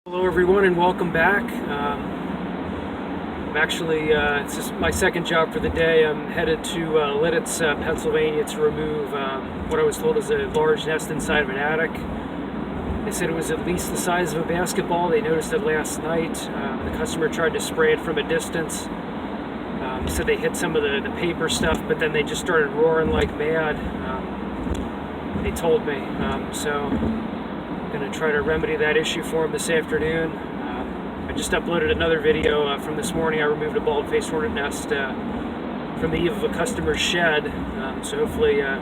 Hello everyone and welcome back. I'm actually, it's just my second job for the day. I'm headed to Lititz, Pennsylvania to remove what I was told is a large nest inside of an attic. They said it was at least the size of a basketball. They noticed it last night. The customer tried to spray it from a distance. They said they hit some of the paper stuff, but then they just started roaring like mad. They told me. So I'm going to try to remedy that issue for them this afternoon. I just uploaded another video from this morning. I removed a bald-faced hornet nest from the eave of a customer's shed. So hopefully you're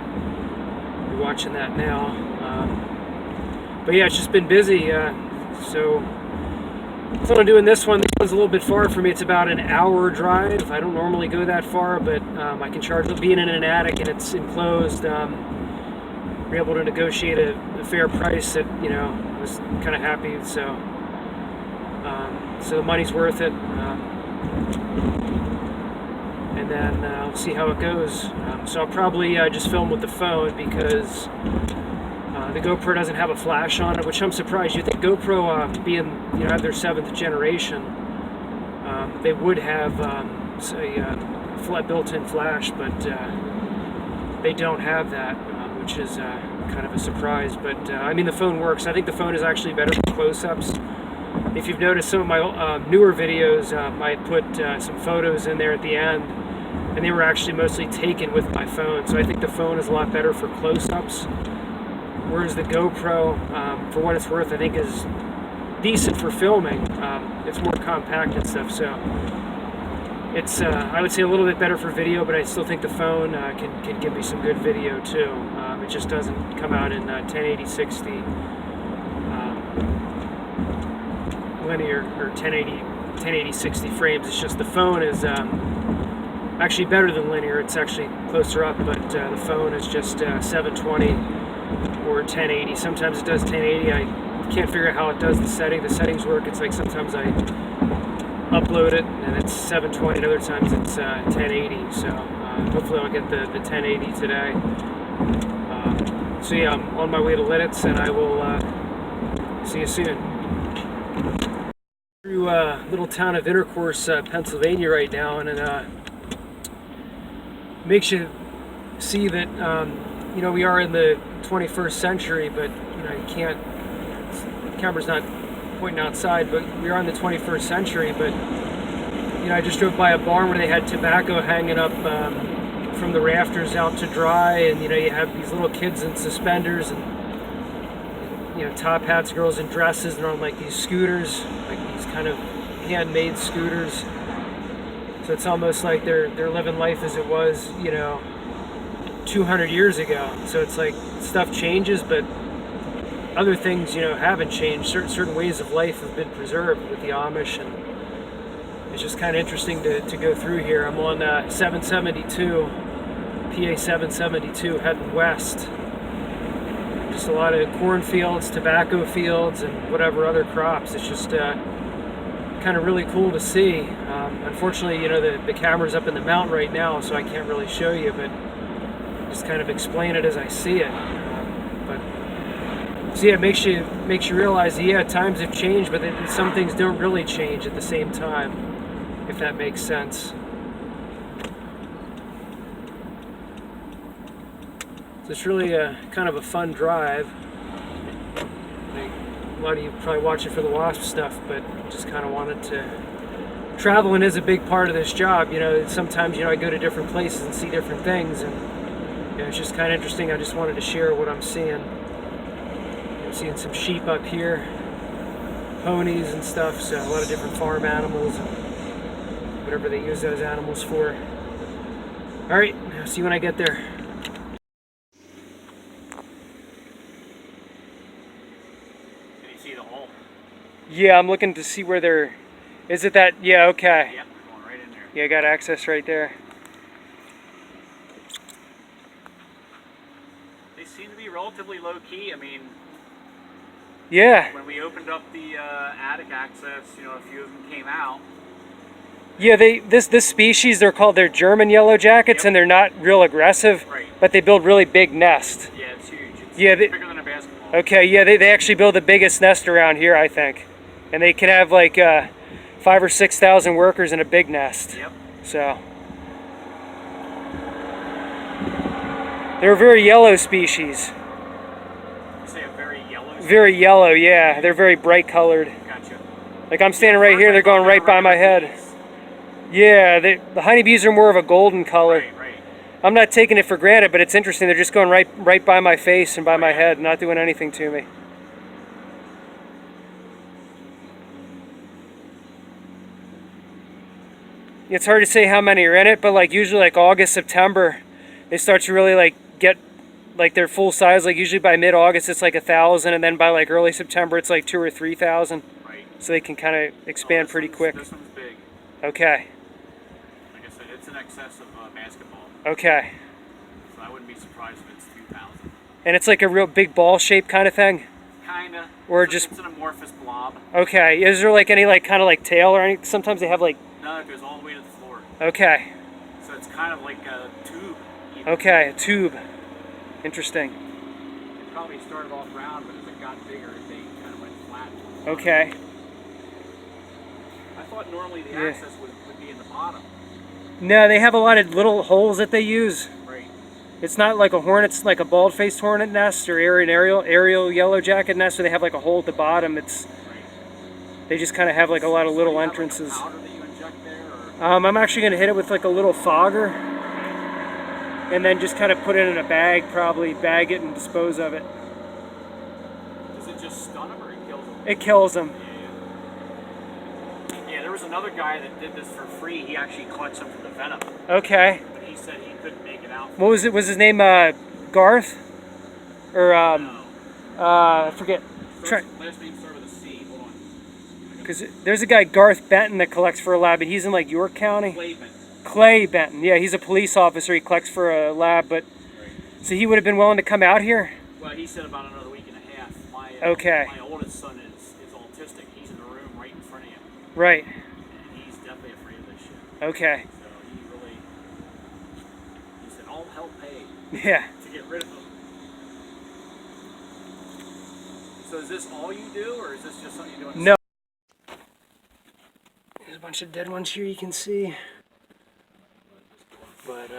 watching that now. But yeah, it's just been busy. So I'm doing this one. This one's a little bit far for me. It's about an hour drive. I don't normally go that far, but I can charge being in an attic and it's enclosed. We're able to negotiate a fair price that, I was kind of happy. So the money's worth it. And then we'll see how it goes. So I'll probably just film with the phone because the GoPro doesn't have a flash on it, which I'm surprised. You think GoPro, being have their 7th generation, they would have a built-in flash, but they don't have that, which is kind of a surprise. But I mean, the phone works. I think the phone is actually better for close-ups. If you've noticed some of my newer videos, I put some photos in there at the end, and they were actually mostly taken with my phone. So I think the phone is a lot better for close-ups. Whereas the GoPro, for what it's worth, I think is decent for filming. It's more compact and stuff, so it's I would say a little bit better for video, but I still think the phone can give me some good video too. It just doesn't come out in 1080 60 linear or 1080 60 frames. It's just the phone is actually better than linear. It's actually closer up, but the phone is just 720 or 1080. Sometimes it does 1080. I can't figure out how it does the setting. The settings work. It's like sometimes I upload it and it's 720, and other times it's 1080. So hopefully I'll get the 1080 today. So yeah, I'm on my way to Lititz, and I will see you soon. Through little town of Intercourse, Pennsylvania right now, and it makes you see that we are in the 21st century, but you can't. The camera's not pointing outside, but we are in the 21st century. But I just drove by a barn where they had tobacco hanging up from the rafters out to dry, and you have these little kids in suspenders and top hats, girls in dresses, and they're on like these scooters, like these kind of handmade scooters. So it's almost like they're living life as it was 200 years ago. So it's like stuff changes, but other things haven't changed. Certain ways of life have been preserved with the Amish, and it's just kind of interesting to go through here. I'm on 772, PA 772, heading west. Just a lot of cornfields, tobacco fields, and whatever other crops. It's just kind of really cool to see. Unfortunately, the camera's up in the mountain right now, so I can't really show you, but just kind of explain it as I see it. So yeah, it makes you realize that times have changed, but some things don't really change at the same time, if that makes sense. So it's really kind of a fun drive. A lot of you probably watch it for the wasp stuff, but just kind of wanted to. Traveling is a big part of this job. Sometimes I go to different places and see different things, and it's just kind of interesting. I just wanted to share what I'm seeing. I'm seeing some sheep up here, ponies and stuff, so a lot of different farm animals and whatever they use those animals for. Alright, I'll see you when I get there. Can you see the hole? Yeah, I'm looking to see where they're... Is it that? Yeah, okay. Yep, going right in there. Yeah, I got access right there. They seem to be relatively low-key. I mean... Yeah. When we opened up the attic access, a few of them came out. Yeah, this species, they're German yellowjackets, Yep. and they're not real aggressive, Right. but they build really big nests. Yeah, it's huge. It's Yeah, bigger than a basketball. Okay, yeah, they actually build the biggest nest around here, I think. And they can have like 5,000 or 6,000 workers in a big nest. Yep. So they're a very yellow species. You say a very yellow? Very yellow, yeah. They're very bright colored. Gotcha. Like I'm standing right here, they're going right by my head. Yeah, the honeybees are more of a golden color. Right, right. I'm not taking it for granted, but it's interesting. They're just going right by my face and by my head, not doing anything to me. It's hard to say how many are in it, but like usually like August, September, they start to really like get like their full size. Like usually by mid-August it's like 1,000, and then by like early September it's like 2,000 or 3,000. Right. So they can kind of expand pretty quick. This one's big. Okay. Like I said, it's in excess of basketball. Okay. So I wouldn't be surprised if it's 2,000. And it's like a real big ball shape kind of thing? Kinda. Or it's just... It's an amorphous blob. Okay. Is there like any like kind of like tail or anything? Sometimes they have like... No, it goes all the way to the floor. Okay. So it's kind of like a tube. Even. Okay, a tube. Interesting. It probably started off round, but as it got bigger, they kind of went flat. Okay. I thought normally the access would be in the bottom. No, they have a lot of little holes that they use. Right. It's not like a hornet, it's like a bald-faced hornet nest or aerial yellowjacket nest where they have like a hole at the bottom. It's They just kind of have like a lot of little entrances. Like a powder that you inject there, or? I'm actually going to hit it with like a little fogger and then just kind of put it in a bag, probably bag it and dispose of it. Does it just stun them or it kills them? It kills them. Yeah, there was another guy that did this for free. He actually caught some from the venom. Okay. But he said he couldn't make it out. What was it? Was his name Garth? Or No. I forget. Last name started with a C. Hold on. Because there's a guy, Garth Benton, that collects for a lab, but he's in like York County. Clay Benton. Clay Benton, yeah, he's a police officer. He collects for a lab, but so he would have been willing to come out here. Well, he said about another week and a half. My oldest son is autistic. He's in the room right in front of you. Right. And he's definitely afraid of this shit. Okay. So he said all hell paid. Yeah. To get rid of them. So is this all you do, or is this just something you do? No. There's a bunch of dead ones here you can see. But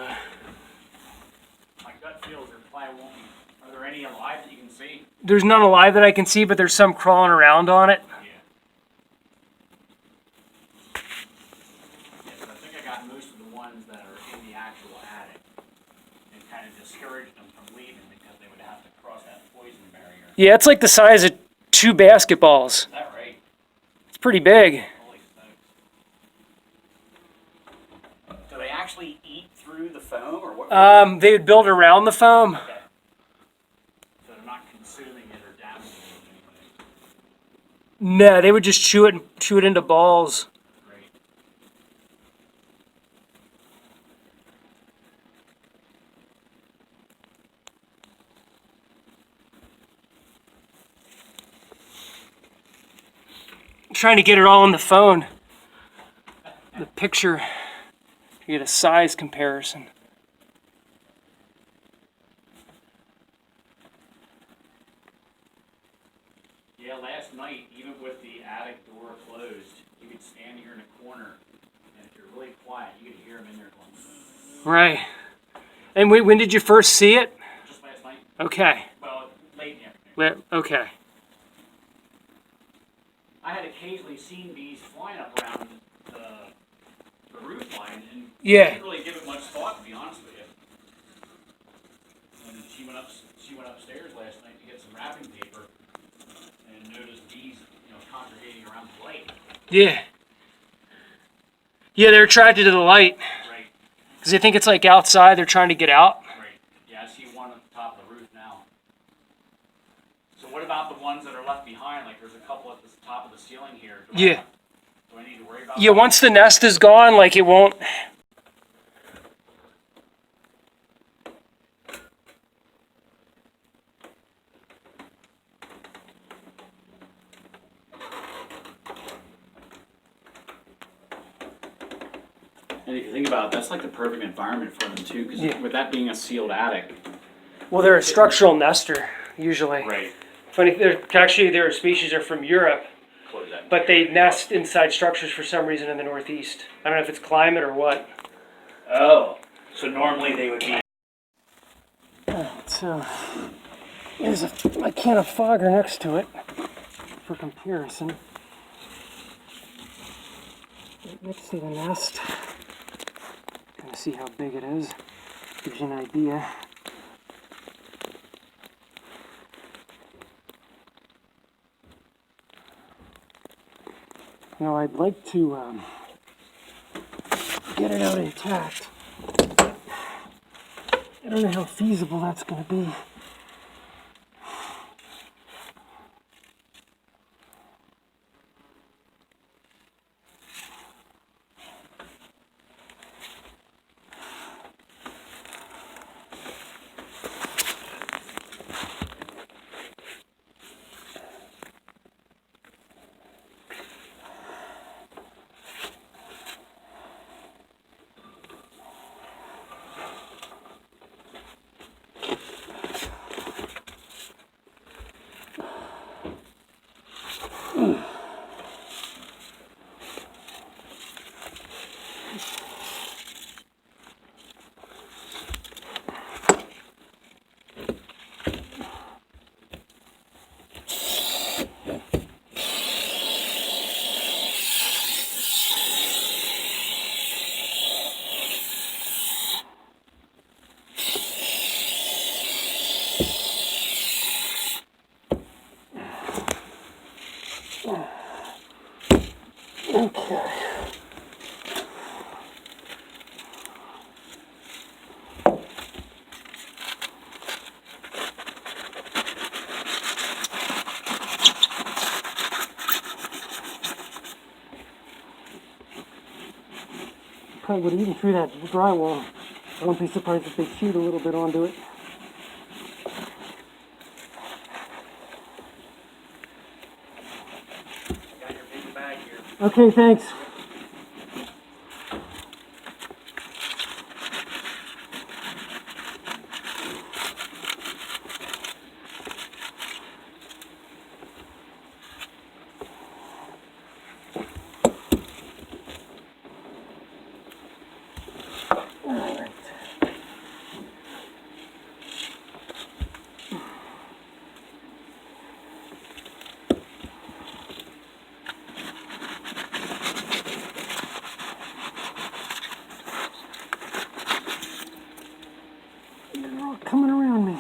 my gut feels there probably won't be. Are there any alive that you can see? There's none alive that I can see, but there's some crawling around on it. Yeah. Yes, I think I got most of the ones that are in the actual attic and kind of discouraged them from leaving because they would have to cross that poison barrier. Yeah, it's like the size of 2 basketballs. Is that right? It's pretty big. Holy smokes. Do they actually eat through the foam, or what? They would build around the foam. Okay. So they're not consuming it or damaging it or anything? No, they would just chew it into balls. Great. I'm trying to get it all on the phone. The picture, to get a size comparison. Yeah, last night, even with the attic door closed, you could stand here in a corner, and if you're really quiet, you could hear them in there going. Right. And when did you first see it? Just last night. Okay. Well, late in the afternoon. Okay. I had occasionally seen bees flying up around the roof line, and Yeah. didn't really give it much thought, to be honest with you. And she went upstairs last night to get some wrapping paper, and noticed bees, congregating around the light. Yeah. Yeah, they're attracted to the light. Right. Because they think it's like outside, they're trying to get out. Right. Yeah, I see one on the top of the roof now. So what about the ones that are left behind? Like there's a couple at the top of the ceiling here. Do I need to worry about Yeah, that? once the nest is gone, like it won't... And if you think about it, that's like the perfect environment for them too, because with that being a sealed attic. Well, they're a structural nester, usually. Right. Funny, they're a species that are from Europe. Close that. but they nest inside structures for some reason in the Northeast. I don't know if it's climate or what. Oh, so normally they would be. So there's my can of fogger next to it for comparison. Right next to the nest. Kind of see how big it is. Gives you an idea. Now I'd like to get it out intact. I don't know how feasible that's going to be. Okay. Probably would even through that drywall. I wouldn't be surprised if they chewed a little bit onto it. Got your big bag here. Okay, thanks. They're all coming around me.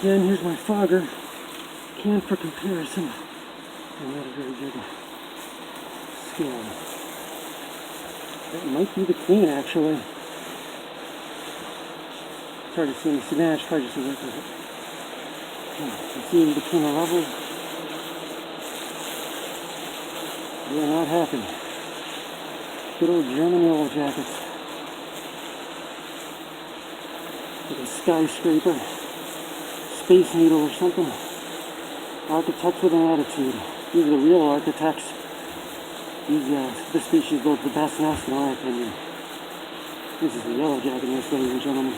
Then here's my fogger can for comparison. And not a very good scale. That might be the queen actually. It's hard to see in the Scenic, probably just a look at it. You can see in between the levels. They are not happy. Good old German yellowjackets. Like a skyscraper. Space Needle or something. Architects with an attitude. These are the real architects. This species built the best nest in my opinion. This is the yellowjacket nest, ladies and gentlemen.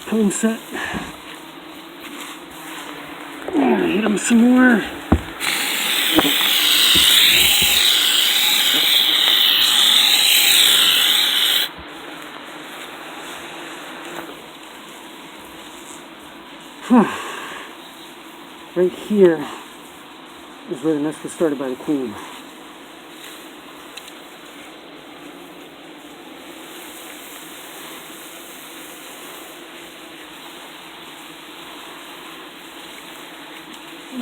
Cone set. Hit him some more. Right here is where the nest was started by the queen.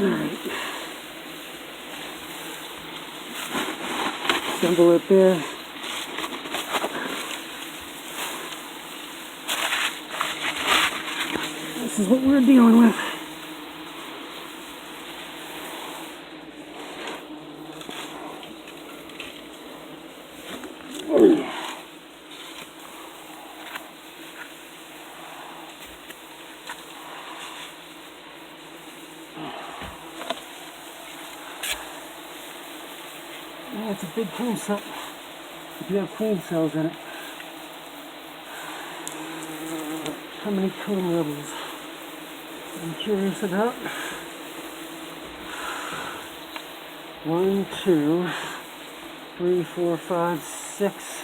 Alright. Assemble it there. This is what we're dealing with. Yeah, it's a big queen cell. If you have queen cells in it. How many comb levels? I'm curious about. 1, 2, 3, 4, 5, 6.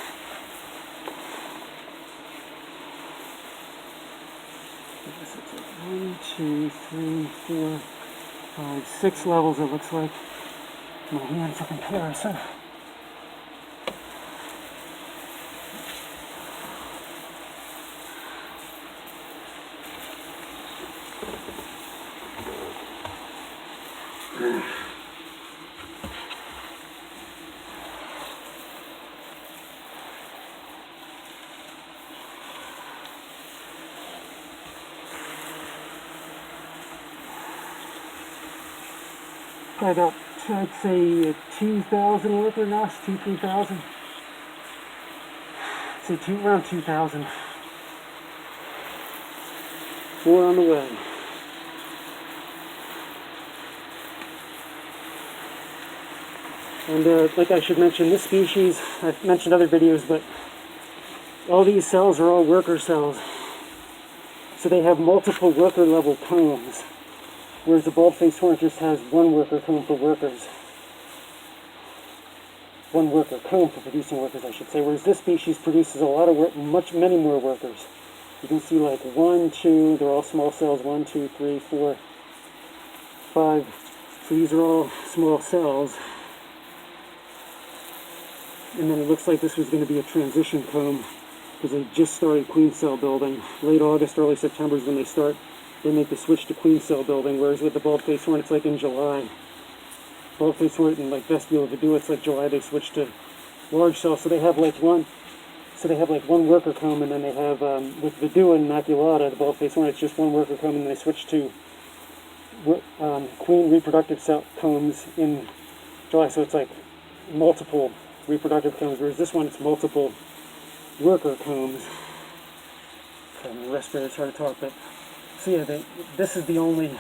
I guess it's like 1, 2, 3, 4, 5, 6 levels, it looks like. My hand for comparison. Probably about, I'd say, 2,000 worker nest, 3,000. I'd say around 2,000. 4 on the way. And like I should mention, this species, I've mentioned other videos, but all these cells are all worker cells. So they have multiple worker level combs. Whereas the bald-faced hornet just has one worker comb for workers. One worker comb for producing workers, I should say. Whereas this species produces a lot of work, many more workers. You can see like 1, 2, they're all small cells, 1, 2, 3, 4, 5. So these are all small cells. And then it looks like this was going to be a transition comb because they just started queen cell building. Late August, early September is when they make the switch to queen cell building, whereas with the bald-faced hornet, it's like in July. Bald-faced hornet and like vestibule Vidua, it's like July they switch to large cells, so they have like one worker comb, and then they have, with Vidua and Maculata, the bald-faced hornet, it's just one worker comb, and then they switch to queen reproductive cell combs in July, so it's like multiple reproductive combs, whereas this one, it's multiple worker combs. The respirator, it's hard to talk, but so yeah, this is the only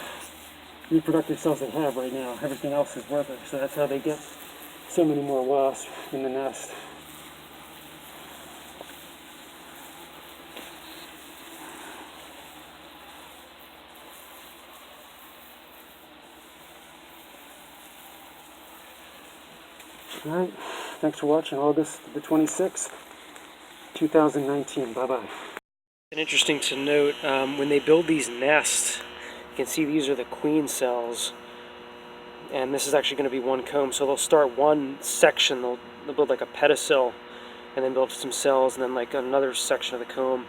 reproductive cells they have right now. Everything else is worker, so that's how they get so many more wasps in the nest. Alright, thanks for watching. August the 26th, 2019. Bye-bye. And interesting to note, when they build these nests, you can see these are the queen cells, and this is actually going to be one comb. So they'll start one section, they'll build like a pedicel, and then build some cells, and then like another section of the comb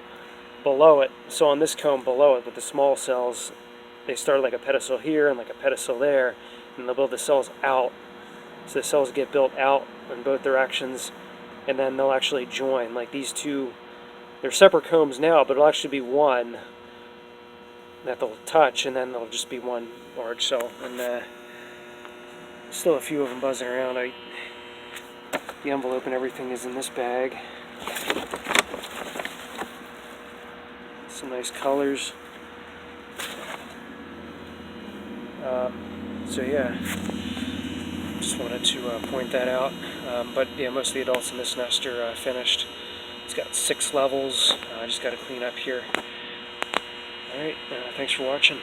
below it. So on this comb below it, with the small cells, they start like a pedicel here and like a pedicel there, and they'll build the cells out. So the cells get built out in both directions, and then they'll actually join. Like these two, they're separate combs now, but it'll actually be one that they'll touch, and then there'll just be one large cell. And still a few of them buzzing around. The envelope and everything is in this bag. Some nice colors. So yeah, just wanted to point that out. But yeah, most of the adults in this nest are finished. It's got 6 levels. I just got to clean up here. Alright, thanks for watching.